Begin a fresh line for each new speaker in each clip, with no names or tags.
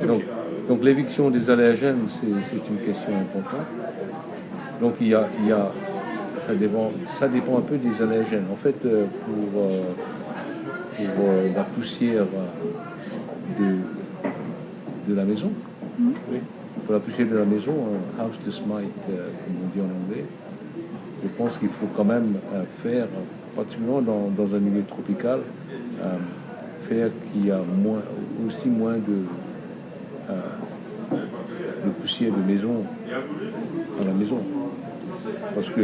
Donc l'éviction des allergènes, c'est une question importante. Donc ça dépend un peu des allergènes. En fait, pour la poussière de la maison, pour la poussière de la maison, house dust mite, comme on dit en anglais, je pense qu'il faut quand même faire, particulièrement dans un milieu tropical, faire qu'il y a aussi moins de poussière de maison à la maison. Parce que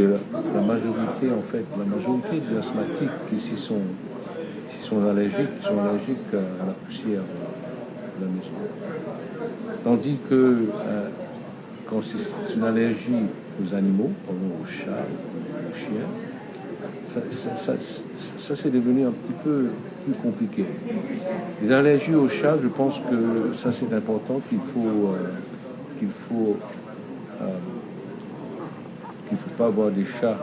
la majorité des asthmatiques, s'ils sont allergiques à la poussière de la maison. Tandis que quand c'est une allergie aux animaux, comme aux chats, aux chiens, ça c'est devenu un petit peu plus compliqué. Les allergies aux chats, je pense que ça c'est important, qu'il faut pas avoir des chats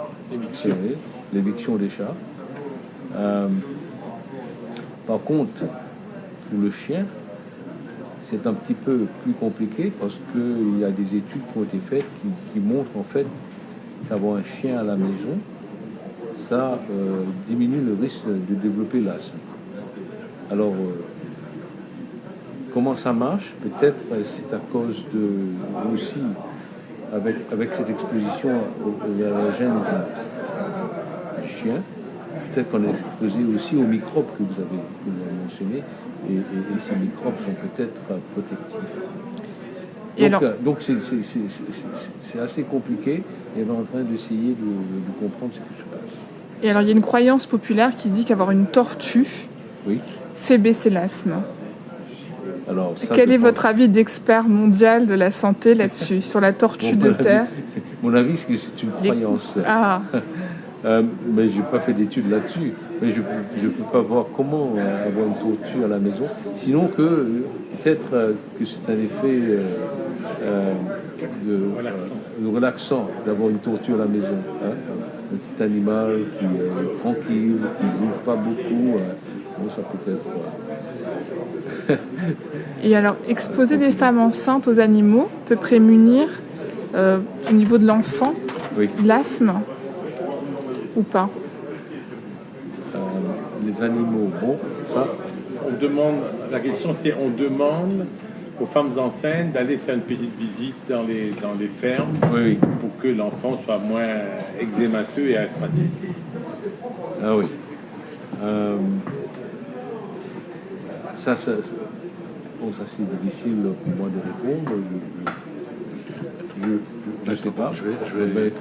serrés, l'éviction des chats. Par contre, pour le chien, c'est un petit peu plus compliqué parce qu'il y a des études qui ont été faites qui montrent en fait qu'avoir un chien à la maison, ça diminue le risque de développer l'asthme. Alors, comment ça marche? Peut-être c'est à cause de aussi avec cette exposition aux allergènes du chien, peut-être qu'on est exposé aussi aux microbes que vous avez mentionnés, et ces microbes sont peut-être protectifs. Donc c'est assez compliqué, et on est en train d'essayer de comprendre ce qui se passe.
Et alors il y a une croyance populaire qui dit qu'avoir une tortue fait baisser l'asthme. Alors, quel est votre avis d'expert mondial de la santé là-dessus, sur la tortue de terre?
Mon avis, c'est que c'est une croyance. Mais je n'ai pas fait d'études là-dessus. Mais je ne peux pas voir comment avoir une tortue à la maison. Sinon que peut-être que c'est un effet relaxant d'avoir une tortue à la maison. Un petit animal qui est tranquille, qui ne bouge pas beaucoup. Ça peut être...
Et alors, exposer des femmes enceintes aux animaux peut prémunir au niveau de l'enfant l'asthme ou pas?
Les animaux, bon, ça...
La question c'est, on demande aux femmes enceintes d'aller faire une petite visite dans les fermes pour que l'enfant soit moins eczémateux et asthmatique.
Ah oui. Ça c'est difficile pour moi de répondre. Je ne sais pas.
Je vais